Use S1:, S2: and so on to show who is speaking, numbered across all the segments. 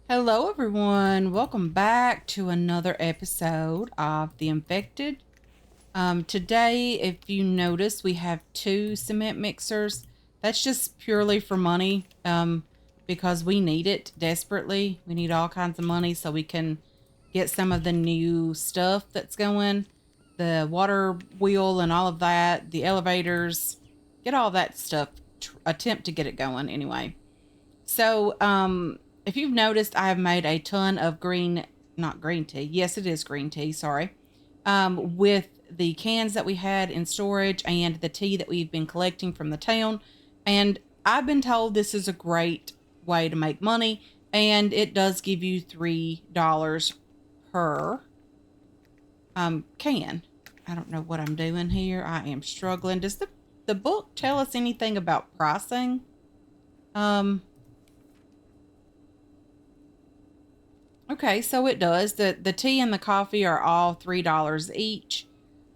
S1: Hello, everyone. Welcome back to another episode of The Infected. Today, if you notice, we have two cement mixers. That's just purely for money because we need it desperately. We need all kinds of money so we can get some of the new stuff that's going, the water wheel and all of that, the elevators, get all that stuff, attempt to get it going anyway. So, if you've noticed, I have made a ton of not green tea. Yes, it is green tea. Sorry. With the cans that we had in storage and the tea that we've been collecting from the town. And I've been told this is a great way to make money. And it does give you $3 per can. I don't know what I'm doing here. I am struggling. Does the book tell us anything about pricing? Um, Okay, so it does. The tea and the coffee are all $3 each.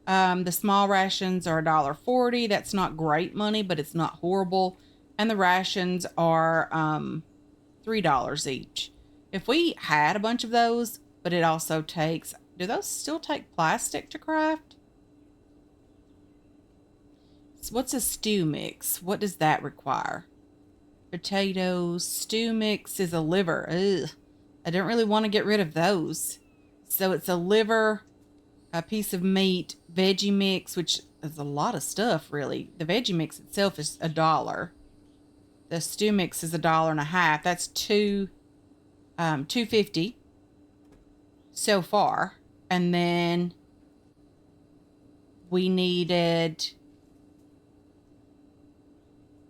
S1: The small rations are $1.40. That's not great money, but it's not horrible. And the rations are $3 each. If we had a bunch of those, but it also takes, do those still take plastic to craft? So what's a stew mix? What does that require? Potatoes, stew mix is a liver. Ugh. I don't really want to get rid of those. So it's a liver, a piece of meat, veggie mix, which is a lot of stuff, really. The veggie mix itself is $1. The stew mix is $1.50. That's $2.50 so far. And then we needed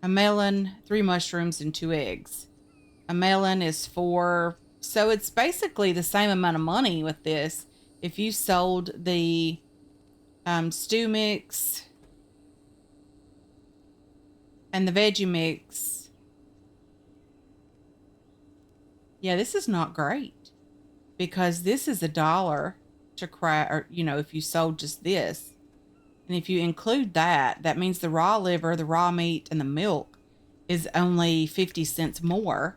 S1: a melon, 3 mushrooms, and 2 eggs. A melon is 4. So it's basically the same amount of money with this. If you sold the stew mix and the veggie mix. Yeah, this is not great because this is $1 to craft, or, if you sold just this. And if you include that, that means the raw liver, the raw meat, and the milk is only 50 cents more.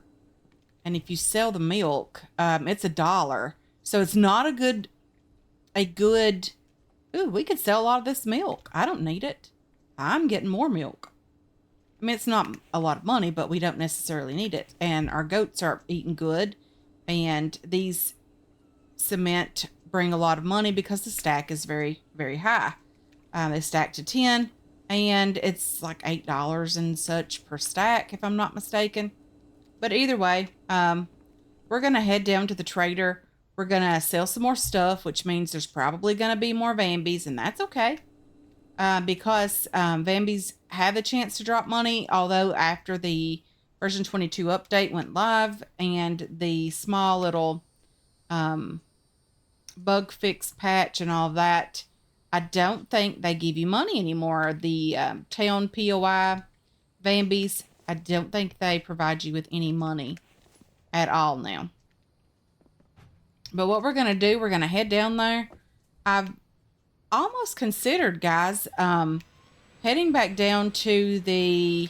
S1: And if you sell the milk, it's $1. So it's not a good, ooh, we could sell a lot of this milk. I don't need it. I'm getting more milk. I mean, it's not a lot of money, but we don't necessarily need it. And our goats are eating good. And these cement bring a lot of money because the stack is very, very high. They stack to 10 and it's like $8 and such per stack, if I'm not mistaken. But either way, we're going to head down to the trader. We're going to sell some more stuff, which means there's probably going to be more Vambies, and that's okay. Because Vambies have the chance to drop money, although after the version 22 update went live and the small little bug fix patch and all that, I don't think they give you money anymore. The town POI Vambies, I don't think they provide you with any money at all now. But what we're going to do, we're going to head down there. I've almost considered, guys, heading back down to the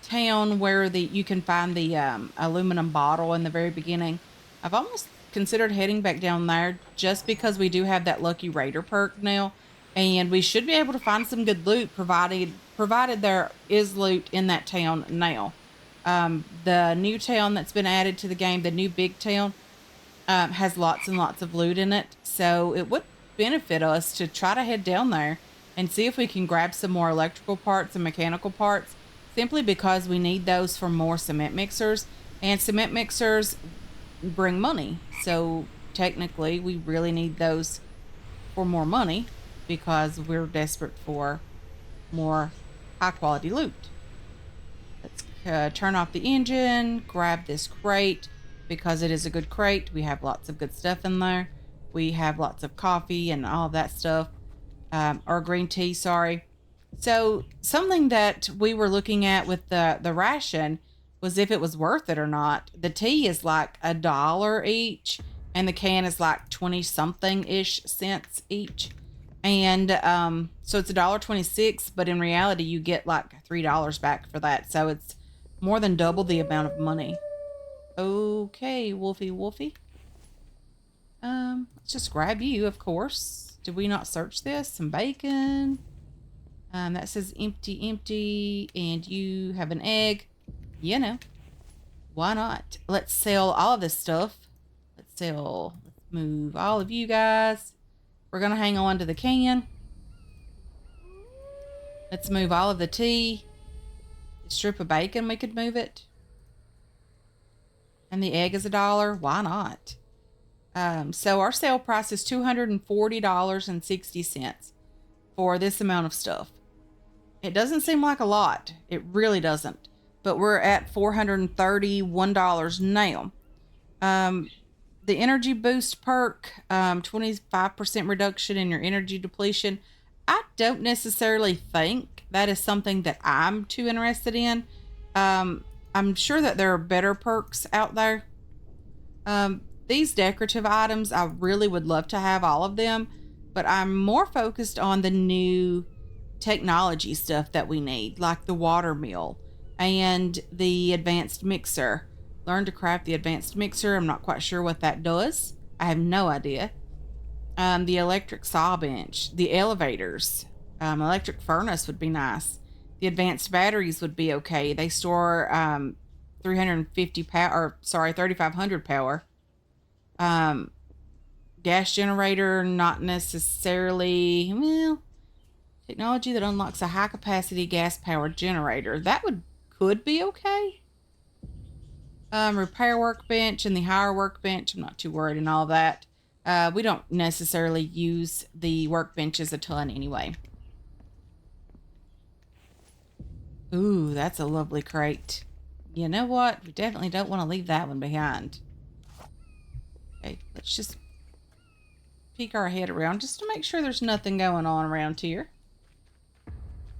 S1: town where you can find the aluminum bottle in the very beginning. I've almost considered heading back down there just because we do have that lucky raider perk now, and we should be able to find some good loot provided there is loot in that town now. The new town that's been added to the game, the new big town, has lots and lots of loot in it, so it would benefit us to try to head down there and see if we can grab some more electrical parts and mechanical parts, simply because we need those for more cement mixers, and cement mixers bring money. So technically we really need those for more money because we're desperate for more high quality loot. Let's turn off the engine, grab this crate because it is a good crate. We have lots of good stuff in there. We have lots of coffee and all that stuff, or green tea, sorry. So something that we were looking at with the ration was if it was worth it or not. The tea is like $1 each, and the can is like 20 something ish cents each. And so it's $1.26, but in reality, you get like $3 back for that. So it's more than double the amount of money. Okay, Wolfie Wolfie. Let's just grab you, of course. Did we not search this? Some bacon. That says empty, empty, and you have an egg. You know, why not? Let's sell all of this stuff. Let's move all of you guys. We're gonna hang on to the can. Let's move all of the tea. The strip of bacon, we could move it. And the egg is $1. Why not? So our sale price is $240.60 for this amount of stuff. It doesn't seem like a lot. It really doesn't. But we're at $431 now. The energy boost perk, 25% reduction in your energy depletion. I don't necessarily think that is something that I'm too interested in. I'm sure that there are better perks out there. These decorative items, I really would love to have all of them, but I'm more focused on the new technology stuff that we need, like the water mill and the advanced mixer. Learn to craft the advanced mixer. I'm not quite sure what that does. I have no idea. The electric saw bench, the elevators, electric furnace would be nice. The advanced batteries would be okay. They store 350 power, or sorry, 3,500 power. Gas generator, not necessarily. Well, technology that unlocks a high capacity gas powered generator. That could be okay. Repair workbench and the hire workbench. I'm not too worried in all that. We don't necessarily use the workbenches a ton anyway. Ooh, that's a lovely crate. You know what? We definitely don't want to leave that one behind. Okay, let's just peek our head around just to make sure there's nothing going on around here.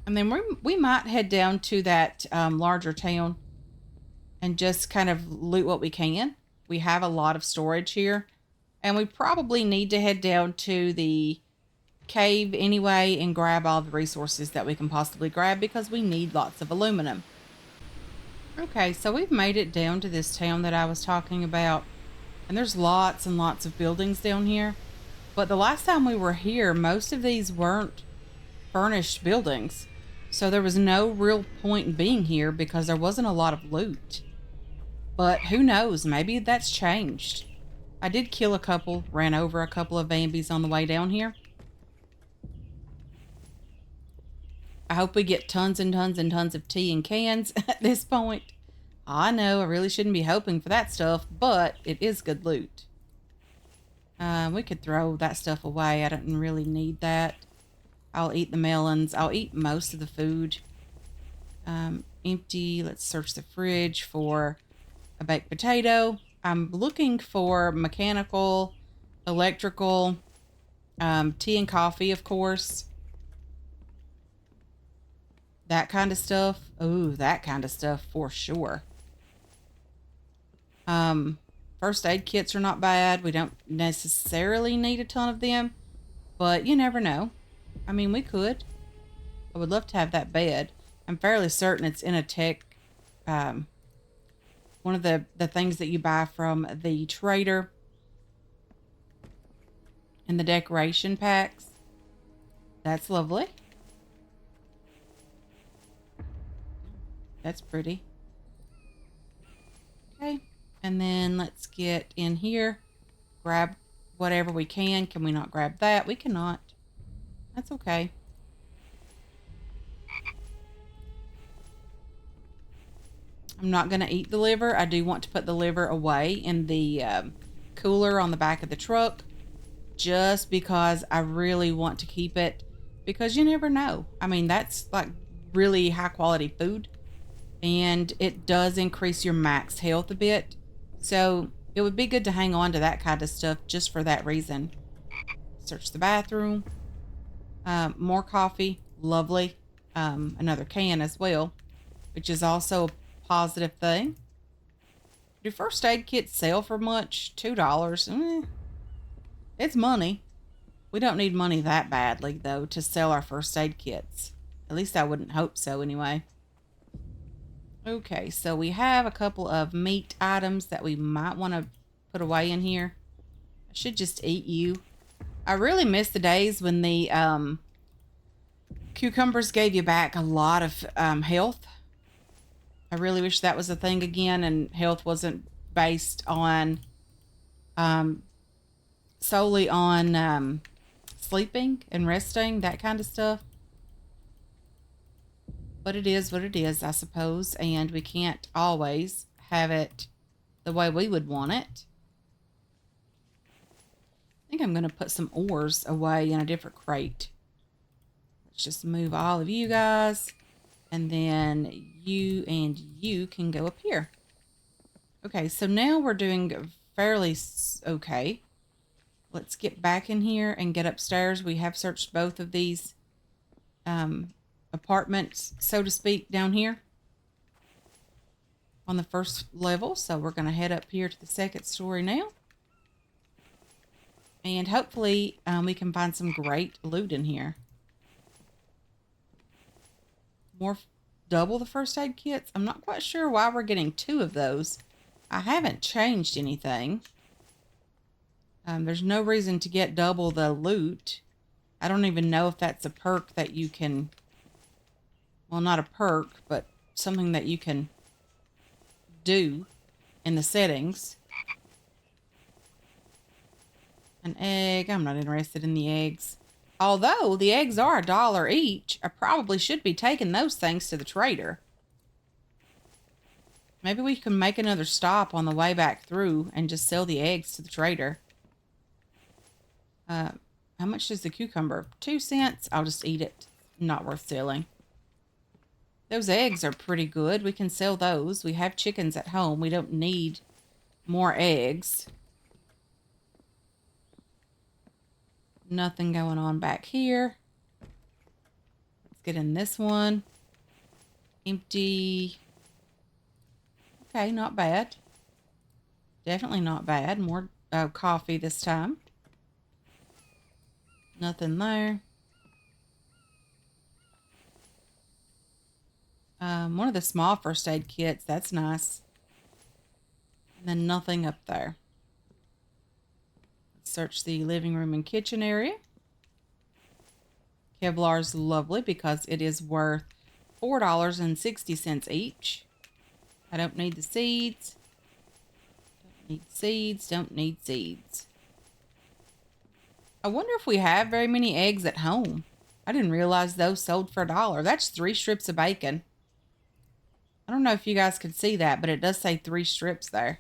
S1: And then we might head down to that larger town and just kind of loot what we can. We have a lot of storage here. And we probably need to head down to the cave anyway and grab all the resources that we can possibly grab because we need lots of aluminum. Okay, so we've made it down to this town that I was talking about. And there's lots and lots of buildings down here. But the last time we were here, most of these weren't furnished buildings. So there was no real point in being here because there wasn't a lot of loot. But who knows, maybe that's changed. I did kill a couple, ran over a couple of Bambies on the way down here. I hope we get tons and tons and tons of tea and cans at this point. I know I really shouldn't be hoping for that stuff, but it is good loot. We could throw that stuff away. I don't really need that. I'll eat the melons. I'll eat most of the food. Empty. Let's search the fridge for a baked potato. I'm looking for mechanical, electrical, tea and coffee, of course. That kind of stuff. Ooh, that kind of stuff for sure. First aid kits are not bad. We don't necessarily need a ton of them, but you never know. I mean, we could. I would love to have that bed. I'm fairly certain it's in a tech, one of the things that you buy from the trader in the decoration packs. That's lovely. That's pretty. Okay. And then let's get in here. Grab whatever we can. Can we not grab that? We cannot. That's okay. I'm not going to eat the liver. I do want to put the liver away in the cooler on the back of the truck. Just because I really want to keep it. Because you never know. I mean, that's like really high quality food. And it does increase your max health a bit. So it would be good to hang on to that kind of stuff just for that reason. Search the bathroom. More coffee. Lovely. Another can as well. Which is also a positive thing. Do first aid kits sell for much? $2. It's money. We don't need money that badly, though, to sell our first aid kits. At least I wouldn't hope so, anyway. Okay, so we have a couple of meat items that we might want to put away in here. I should just eat you. I really miss the days when the cucumbers gave you back a lot of health. I really wish that was a thing again and health wasn't based on um, solely on sleeping and resting, that kind of stuff. But it is what it is, I suppose, and we can't always have it the way we would want it. I think I'm going to put some ores away in a different crate. Let's just move all of you guys, and then you and you can go up here. Okay, so now we're doing fairly okay. Let's get back in here and get upstairs. We have searched both of these apartments, so to speak, down here on the first level. So we're going to head up here to the second story now. And hopefully we can find some great loot in here. More double the first aid kits. I'm not quite sure why we're getting 2 of those. I haven't changed anything. There's no reason to get double the loot. I don't even know if that's a perk that you can... Well, not a perk, but something that you can do in the settings. An egg. I'm not interested in the eggs. Although the eggs are $1 each, I probably should be taking those things to the trader. Maybe we can make another stop on the way back through and just sell the eggs to the trader. How much is the cucumber? 2 cents. I'll just eat it. Not worth selling. Those eggs are pretty good. We can sell those. We have chickens at home. We don't need more eggs. Nothing going on back here. Let's get in this one. Empty. Okay, not bad. Definitely not bad. More coffee this time. Nothing there. One of the small first aid kits. That's nice. And then nothing up there. Let's search the living room and kitchen area. Kevlar's lovely because it is worth $4.60 each. I don't need the seeds. Don't need seeds. Don't need seeds. I wonder if we have very many eggs at home. I didn't realize those sold for $1. That's 3 strips of bacon. I don't know if you guys can see that, but it does say 3 strips there.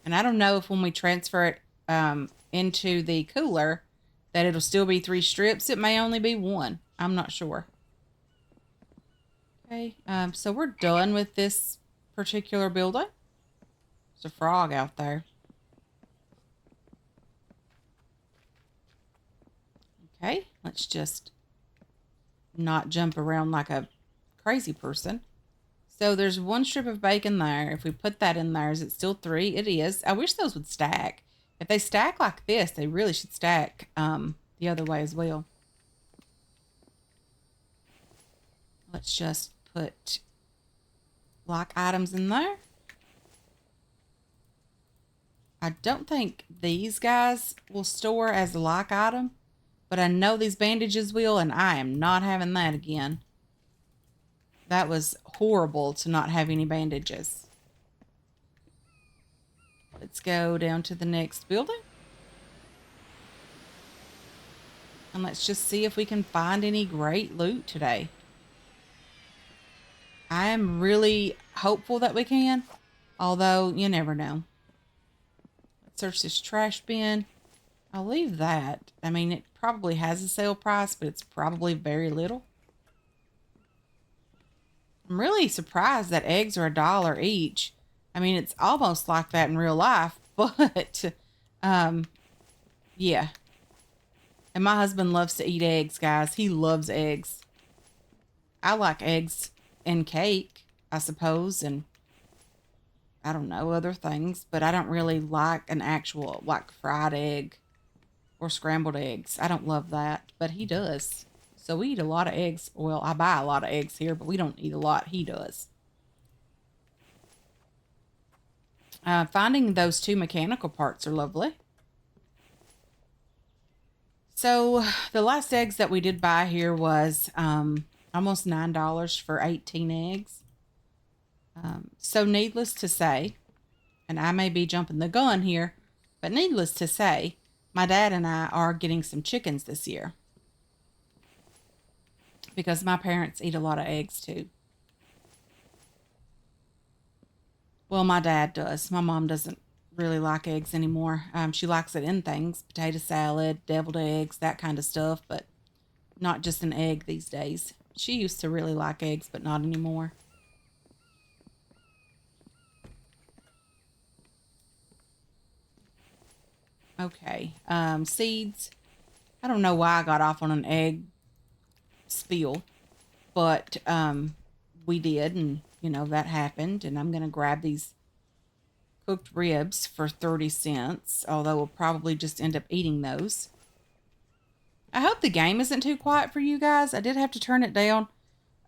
S1: And I don't know if when we transfer it into the cooler that it'll still be 3 strips. It may only be 1. I'm not sure. Okay, so we're done with this particular building. There's a frog out there. Okay, let's just not jump around like a crazy person. So there's 1 strip of bacon there. If we put that in there, is it still 3? It is. I wish those would stack. If they stack like this, they really should stack the other way as well. Let's just put like items in there. I don't think these guys will store as a like item, but I know these bandages will, and I am not having that again. That was horrible to not have any bandages. Let's go down to the next building. And let's just see if we can find any great loot today. I am really hopeful that we can, although you never know. Let's search this trash bin. I'll leave that. I mean, it probably has a sale price, but it's probably very little. I'm really surprised that eggs are $1 each. I mean, it's almost like that in real life, but yeah. And my husband loves to eat eggs, guys. He loves eggs. I like eggs and cake, I suppose, and I don't know, other things, but I don't really like an actual, like, fried egg or scrambled eggs. I don't love that, but he does. So we eat a lot of eggs. Well, I buy a lot of eggs here, but we don't eat a lot. He does. Finding those two mechanical parts are lovely. So the last eggs that we did buy here was almost $9 for 18 eggs. So needless to say, and I may be jumping the gun here, but needless to say, my dad and I are getting some chickens this year because my parents eat a lot of eggs too. Well, my dad does. My mom doesn't really like eggs anymore. She likes it in things, potato salad, deviled eggs, that kind of stuff, but not just an egg these days. She used to really like eggs, but not anymore. Okay, seeds. I don't know why I got off on an egg spiel, but we did, and that happened. And I'm gonna grab these cooked ribs for 30 cents, although we'll probably just end up eating those. I hope the game isn't too quiet for you guys. I did have to turn it down.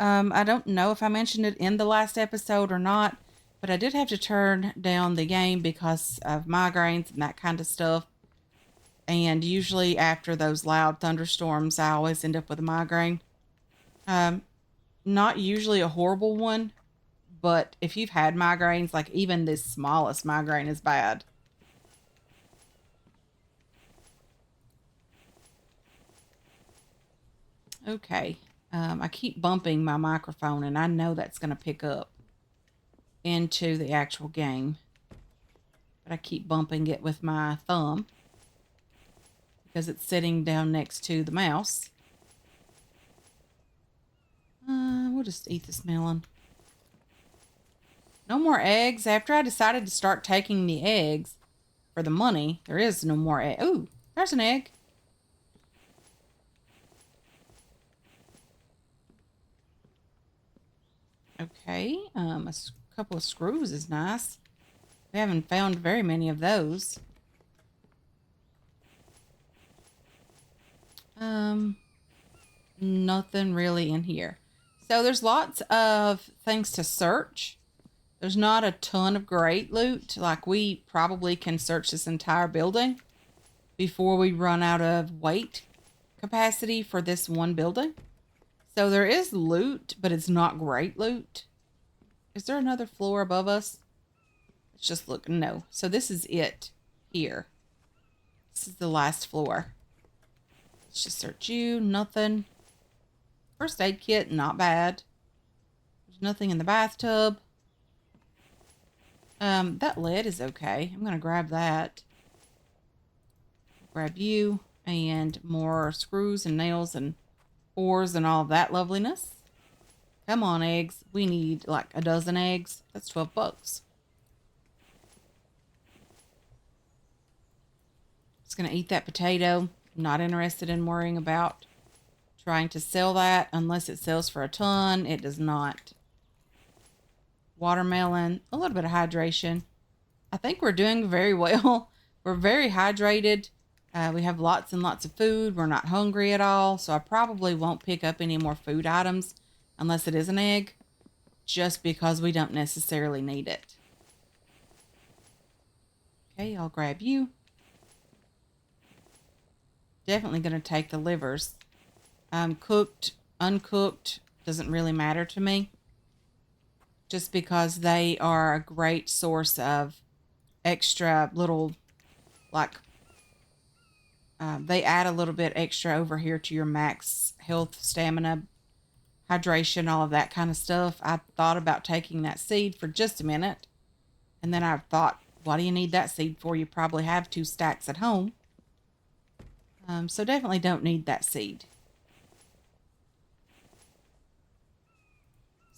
S1: I don't know if I mentioned it in the last episode or not, but I did have to turn down the game because of migraines and that kind of stuff. And usually after those loud thunderstorms, I always end up with a migraine. Um, Not usually a horrible one, but if you've had migraines, like even the smallest migraine is bad. Okay. I keep bumping my microphone, and I know that's going to pick up into the actual game. But I keep bumping it with my thumb because it's sitting down next to the mouse. We'll just eat this melon. No more eggs. After I decided to start taking the eggs for the money, there is no more egg. Ooh, there's an egg. Okay, a couple of screws is nice. We haven't found very many of those. Nothing really in here. So there's lots of things to search. There's not a ton of great loot. Like, we probably can search this entire building before we run out of weight capacity for this one building. So there is loot, but it's not great loot. Is there another floor above us? Let's just look. No. So this is it here. This is the last floor. Let's just search you. Nothing. First aid kit, not bad. There's nothing in the bathtub. That lead is okay. I'm gonna grab that. Grab you and more screws and nails and oars and all of that loveliness. Come on, eggs. We need like a dozen eggs. That's $12. Just gonna eat that potato. Not interested in worrying about trying to sell that unless it sells for a ton. It does not. Watermelon, a little bit of hydration. I think we're doing very well. We're very hydrated. We have lots and lots of food. We're not hungry at all. So I probably won't pick up any more food items unless it is an egg, just because we don't necessarily need it. Okay, I'll grab you. Definitely going to take the livers. Cooked, uncooked, doesn't really matter to me. Just because they are a great source of extra little, like, they add a little bit extra over here to your max health, stamina, hydration, all of that kind of stuff. I thought about taking that seed for just a minute. And then I thought, what do you need that seed for? You probably have 2 stacks at home. So definitely don't need that seed.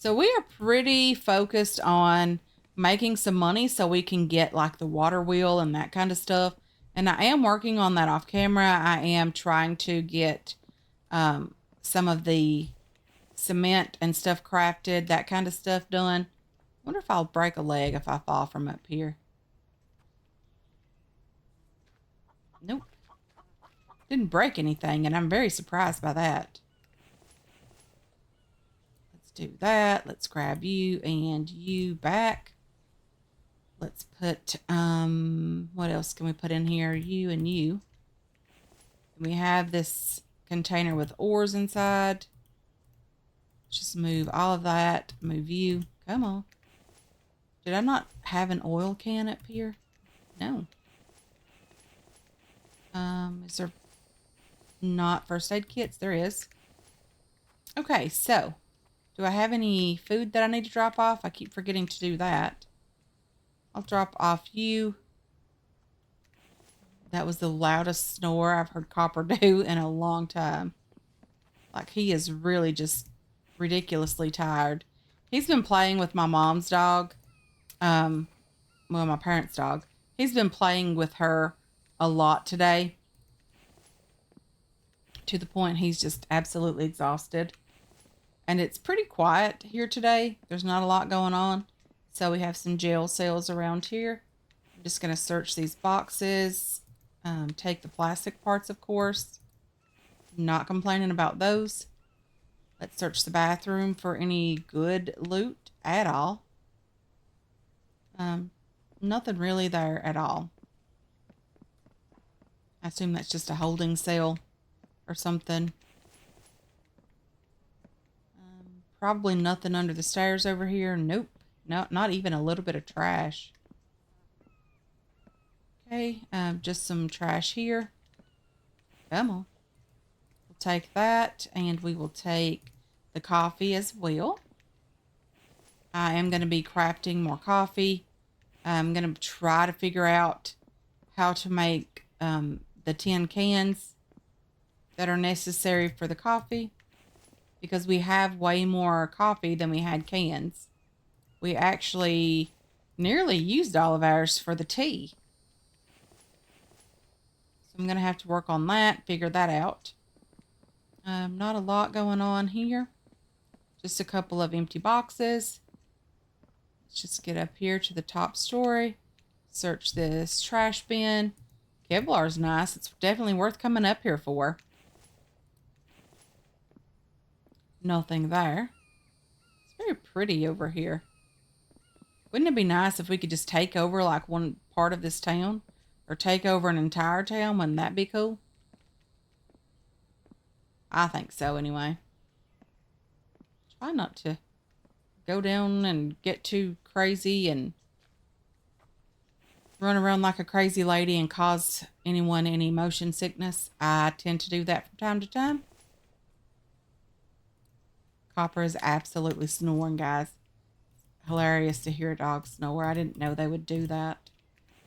S1: So we are pretty focused on making some money so we can get like the water wheel and that kind of stuff. And I am working on that off camera. I am trying to get some of the cement and stuff crafted, that kind of stuff done. I wonder if I'll break a leg if I fall from up here. Nope. Didn't break anything, and I'm very surprised by that. Let's do that. Let's grab you and you back. Let's put, what else can we put in here? You and you. We have this container with ores inside. Just move all of that. Move you. Come on. Did I not have an oil can up here? No. Is there not first aid kits? There is. Okay, so do I have any food that I need to drop off? I keep forgetting to do that. I'll drop off you. That was the loudest snore I've heard Copper do in a long time. Like, he is really just ridiculously tired. He's been playing with my mom's dog. Well, my parents' dog. He's been playing with her a lot today, to the point he's just absolutely exhausted. And it's pretty quiet here today. There's not a lot going on. So we have some jail cells around here. I'm just going to search these boxes. Take the plastic parts, of course. Not complaining about those. Let's search the bathroom for any good loot at all. Nothing really there at all. I assume that's just a holding cell or something. Probably nothing under the stairs over here. Nope. No, not even a little bit of trash. Okay, just some trash here. Come on. We'll take that, and we will take the coffee as well. I am going to be crafting more coffee. I'm going to try to figure out how to make the tin cans that are necessary for the coffee, because we have way more coffee than we had cans. We actually nearly used all of ours for the tea. So I'm going to have to work on that, figure that out. Not a lot going on here. Just a couple of empty boxes. Let's just get up here to the top story. Search this trash bin. Kevlar's nice. It's definitely worth coming up here for. Nothing there. It's very pretty over here. Wouldn't it be nice if we could just take over like one part of this town? Or take over an entire town? Wouldn't that be cool? I think so anyway. Try not to go down and get too crazy and run around like a crazy lady and cause anyone any motion sickness. I tend to do that from time to time. Copper is absolutely snoring, guys. Hilarious to hear a dog snore. I didn't know they would do that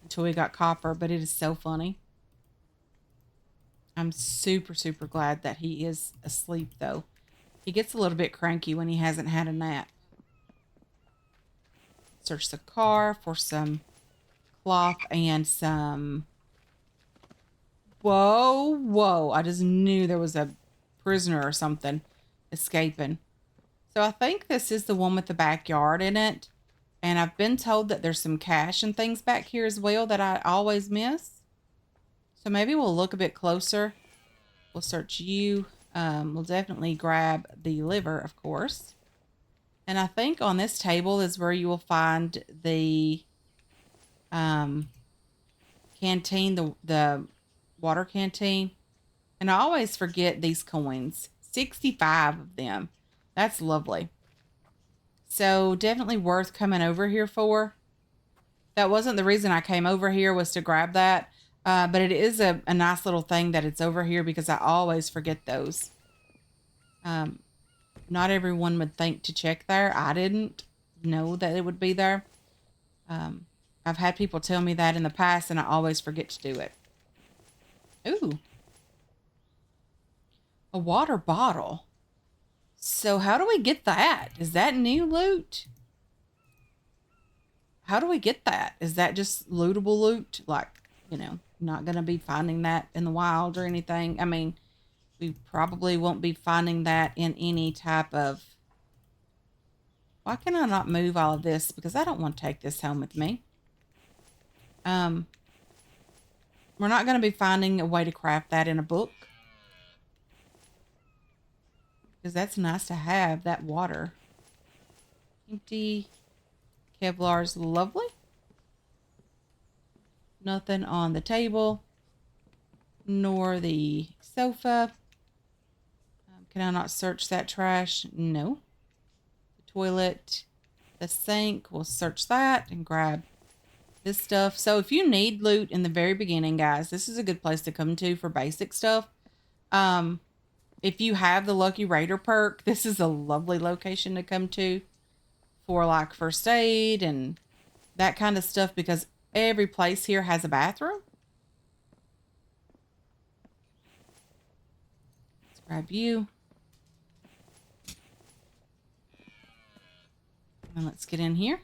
S1: until we got Copper, but it is so funny. I'm super, super glad that he is asleep, though. He gets a little bit cranky when he hasn't had a nap. Search the car for some cloth and some... Whoa, whoa. I just knew there was a prisoner or something escaping. So I think this is the one with the backyard in it. And I've been told that there's some cash and things back here as well that I always miss. So maybe we'll look a bit closer. We'll search you. We'll definitely grab the liver, of course. And I think on this table is where you will find the canteen, the water canteen. And I always forget these coins. 65 of them. That's lovely. So definitely worth coming over here for. That wasn't the reason I came over here, was to grab that. But it is a nice little thing that it's over here, because I always forget those. Not everyone would think to check there. I didn't know that it would be there. I've had people tell me that in the past, and I always forget to do it. Ooh. A water bottle. So how do we get that? Is that new loot? How do we get that? Is that just lootable loot? Like, you know, not going to be finding that in the wild or anything. I mean, we probably won't be finding that in any type of... Why can I not move all of this? Because I don't want to take this home with me. We're not going to be finding a way to craft that in a book. Because that's nice to have, that water. Empty. Kevlar's lovely. Nothing on the table, nor the sofa. Can I not search that trash? No. The toilet, the sink, we'll search that and grab this stuff. So if you need loot in the very beginning, guys, this is a good place to come to for basic stuff. If you have the Lucky Raider perk, this is a lovely location to come to for like first aid and that kind of stuff, because every place here has a bathroom. Let's grab you. And let's get in here.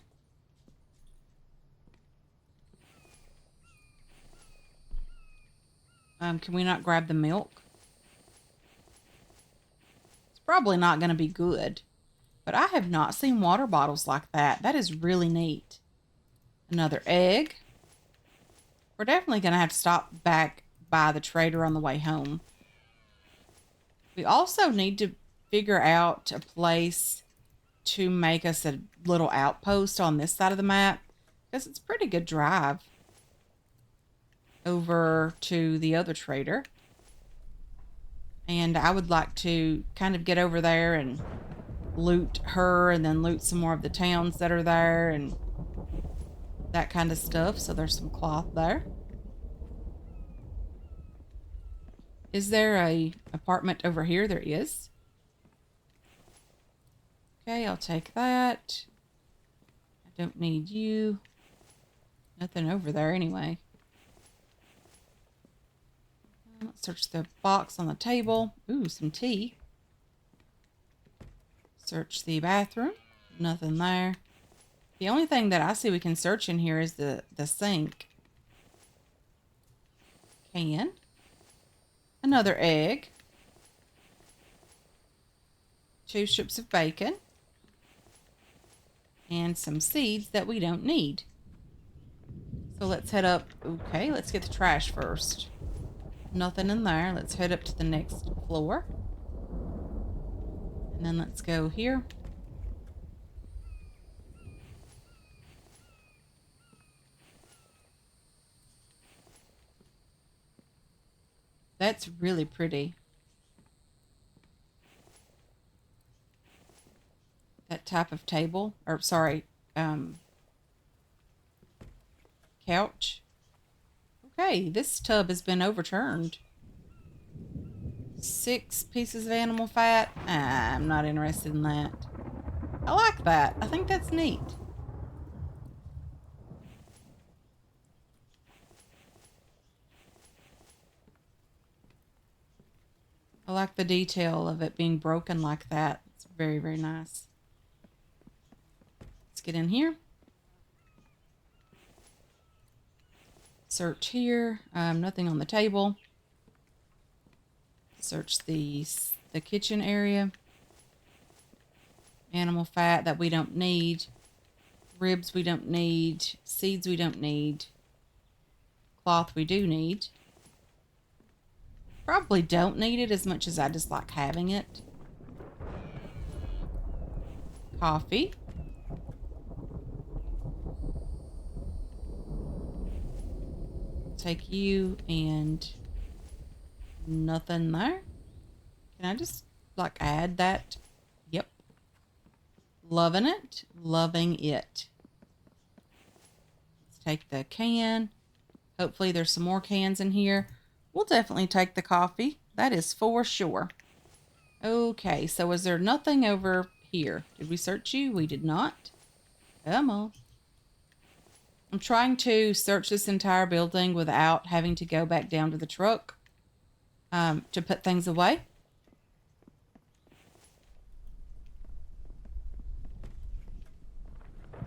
S1: Can we not grab the milk? It's probably not going to be good, but I have not seen water bottles like that. That is really neat. Another egg. We're definitely going to have to stop back by the trader on the way home. We also need to figure out a place to make us a little outpost on this side of the map, because it's a pretty good drive over to the other trader. And I would like to kind of get over there and loot her and then loot some more of the towns that are there and that kind of stuff. So there's some cloth there. Is there a apartment over here? There is. Okay, I'll take that. I don't need you. Nothing over there anyway. Let's search the box on the table. Ooh, some tea. Search the bathroom. Nothing there. The only thing that I see we can search in here is the sink. Can. Another egg. 2 strips of bacon. And some seeds that we don't need. So let's head up. Okay, let's get the trash first. Nothing in there. Let's head up to the next floor. And then let's go here. That's really pretty. That type of table, or sorry, couch. Okay, this tub has been overturned. 6 pieces of animal fat. I'm not interested in that. I like that. I think that's neat. I like the detail of it being broken like that. It's very, very nice. Let's get in here. Search here. Nothing on the table. Search the kitchen area. Animal fat that we don't need. Ribs we don't need. Seeds we don't need. Cloth we do need. Probably don't need it as much as I just like having it. Coffee. Take you and nothing there. Can I just like add that? Yep. Loving it. Loving it. Let's take the can. Hopefully there's some more cans in here. We'll definitely take the coffee. That is for sure. Okay, so is there nothing over here? Did we search you? We did not. Come on. I'm trying to search this entire building without having to go back down to the truck to put things away.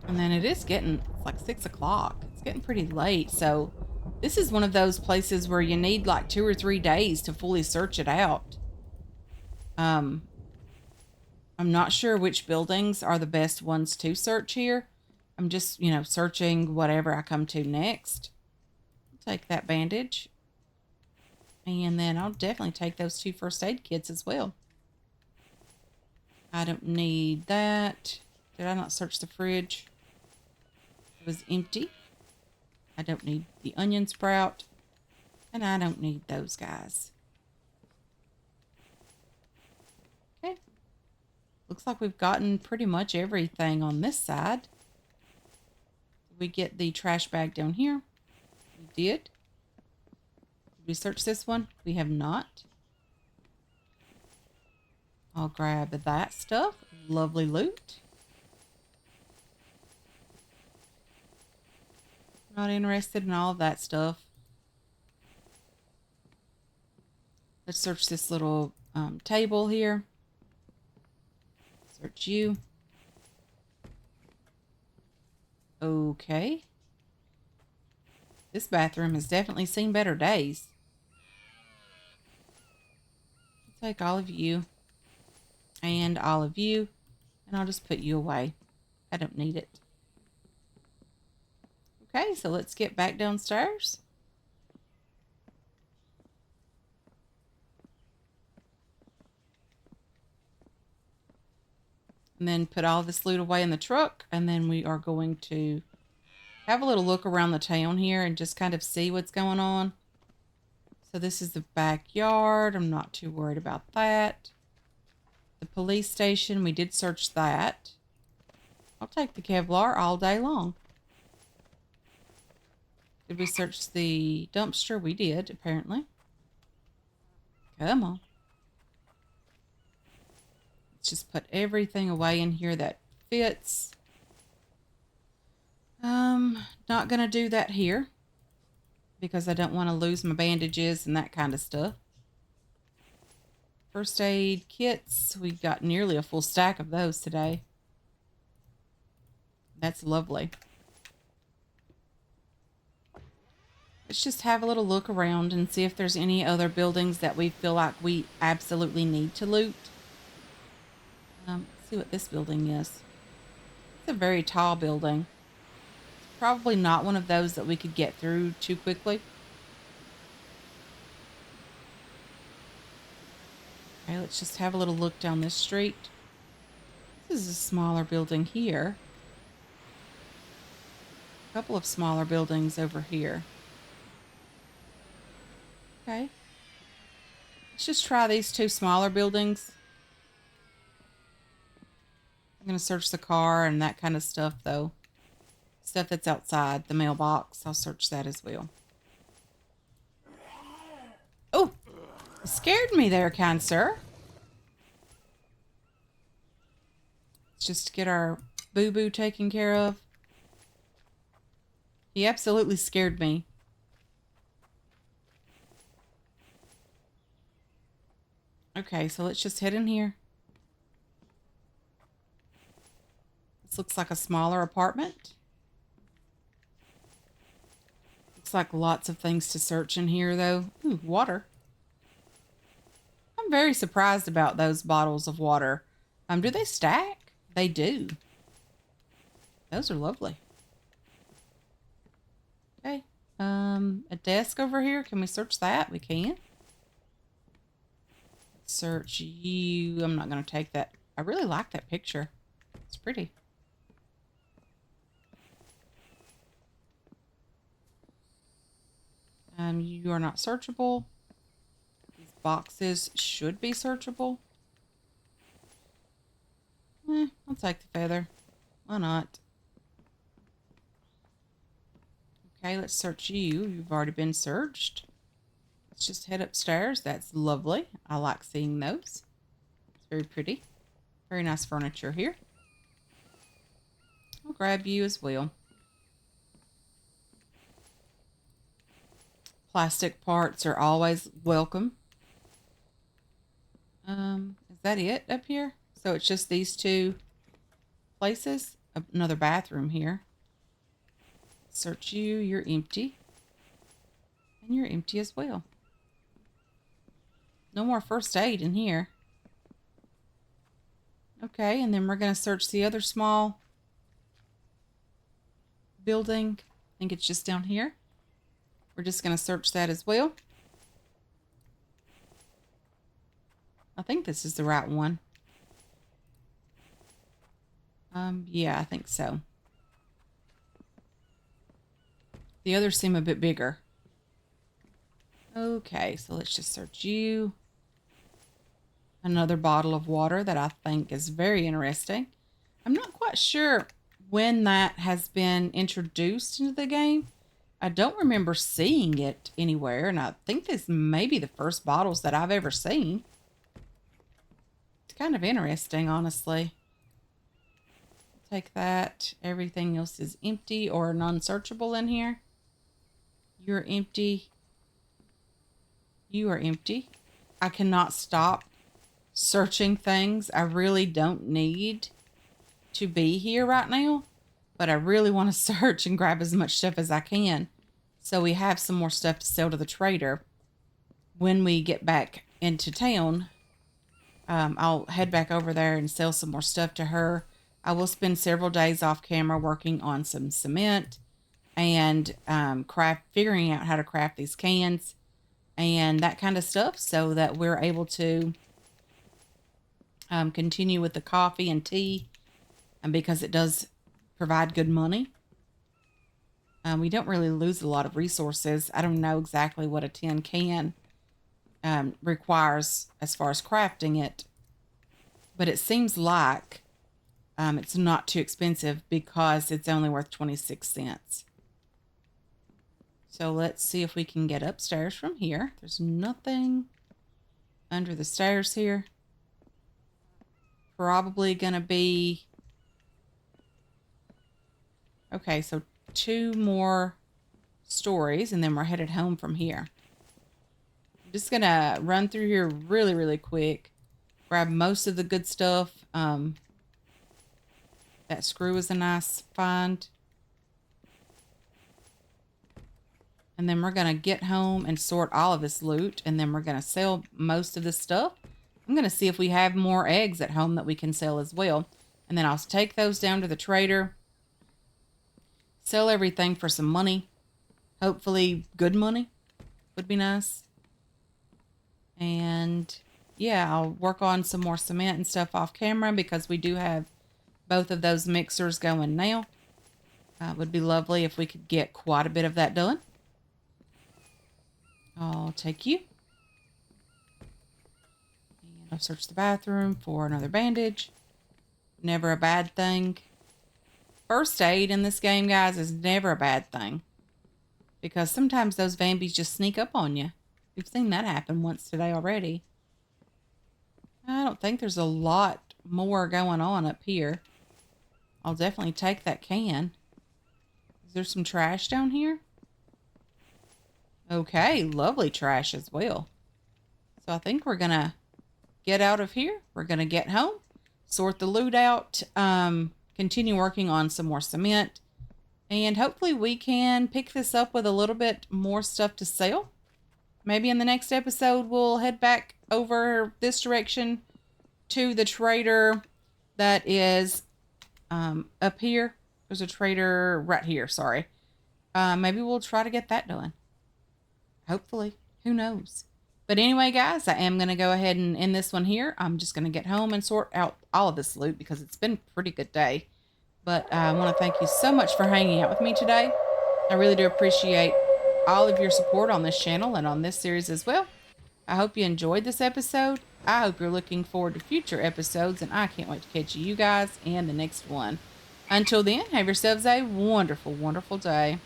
S1: And then it is getting, it's like 6 o'clock. It's getting pretty late. So this is one of those places where you need like 2 or 3 days to fully search it out. I'm not sure which buildings are the best ones to search here. I'm just, searching whatever I come to next. Take that bandage. And then I'll definitely take those 2 first aid kits as well. I don't need that. Did I not search the fridge? It was empty. I don't need the onion sprout. And I don't need those guys. Okay. Looks like we've gotten pretty much everything on this side. Did we get the trash bag down here? We did. Did we search this one? We have not. I'll grab that stuff. Lovely loot. Not interested in all of that stuff. Let's search this little table here. Search you. Okay. This bathroom has definitely seen better days. I'll take all of you and all of you, and I'll just put you away. I don't need it. Okay, so let's get back downstairs. And then put all this loot away in the truck. And then we are going to have a little look around the town here and just kind of see what's going on. So this is the backyard. I'm not too worried about that. The police station, we did search that. I'll take the Kevlar all day long. Did we search the dumpster? We did, apparently. Come on. Let's just put everything away in here that fits. Not gonna do that here because I don't want to lose my bandages and that kind of stuff. First aid kits, we got nearly a full stack of those today. That's lovely. Let's just have a little look around and see if there's any other buildings that we feel like we absolutely need to loot. Let's see what this building is. It's a very tall building. It's probably not one of those that we could get through too quickly. Okay, let's just have a little look down this street. This is a smaller building here. A couple of smaller buildings over here. Okay. Let's just try these two smaller buildings. I'm going to search the car and that kind of stuff, though. Stuff that's outside the mailbox. I'll search that as well. Oh! You scared me there, kind sir. Let's just get our boo-boo taken care of. He absolutely scared me. Okay, so let's just head in here. This looks like a smaller apartment. Looks like lots of things to search in here, though. Ooh, water. I'm very surprised about those bottles of water. Do they stack? They do. Those are lovely. Okay. A desk over here. Can we search that? We can. Search you. I'm not going to take that. I really like that picture. It's pretty. You are not searchable. These boxes should be searchable. I'll take the feather. Why not? Okay, let's search you. You've already been searched. Let's just head upstairs. That's lovely. I like seeing those. It's very pretty. Very nice furniture here. I'll grab you as well. Plastic parts are always welcome. Is that it up here? So it's just these two places? Another bathroom here. Search you. You're empty. And you're empty as well. No more first aid in here. Okay, and then we're going to search the other small building. I think it's just down here. We're just going to search that as well. I think this is the right one. Yeah, I think so. The others seem a bit bigger. Okay, so let's just search you. Another bottle of water that I think is very interesting. I'm not quite sure when that has been introduced into the game. I don't remember seeing it anywhere, and I think this may be the first bottles that I've ever seen. It's kind of interesting, honestly. Take that. Everything else is empty or non-searchable in here. You're empty. You are empty. I cannot stop searching things I really don't need to be here right now, but I really want to search and grab as much stuff as I can so we have some more stuff to sell to the trader when we get back into town. I'll head back over there and sell some more stuff to her. I will spend several days off camera working on some cement and figuring out how to craft these cans and that kind of stuff so that we're able to continue with the coffee and tea, and because it does provide good money. We don't really lose a lot of resources. I don't know exactly what a tin can requires as far as crafting it, but it seems like it's not too expensive because it's only worth 26 cents. So let's see if we can get upstairs from here. There's nothing under the stairs here. Probably gonna be... Okay, so 2 more stories and then we're headed home from here. I'm just gonna run through here really, really quick. Grab most of the good stuff. That screw is a nice find. And then we're gonna get home and sort all of this loot, and then we're gonna sell most of this stuff. I'm gonna see if we have more eggs at home that we can sell as well. And then I'll take those down to the trader. Sell everything for some money. Hopefully good money would be nice. And yeah, I'll work on some more cement and stuff off camera because we do have both of those mixers going now. It would be lovely if we could get quite a bit of that done. I'll take you. And I'll search the bathroom for another bandage. Never a bad thing. First aid in this game, guys, is never a bad thing. Because sometimes those vampies just sneak up on you. We've seen that happen once today already. I don't think there's a lot more going on up here. I'll definitely take that can. Is there some trash down here? Okay, lovely trash as well. So I think we're going to get out of here. We're going to get home, sort the loot out, continue working on some more cement, and hopefully we can pick this up with a little bit more stuff to sell. Maybe in the next episode, we'll head back over this direction to the trader that is up here. There's a trader right here, sorry. Maybe we'll try to get that done. Hopefully. Who knows? But anyway, guys, I am going to go ahead and end this one here. I'm just going to get home and sort out all of this loot because it's been a pretty good day. But I want to thank you so much for hanging out with me today. I really do appreciate all of your support on this channel and on this series as well. I hope you enjoyed this episode. I hope you're looking forward to future episodes, and I can't wait to catch you guys in the next one. Until then, have yourselves a wonderful, wonderful day.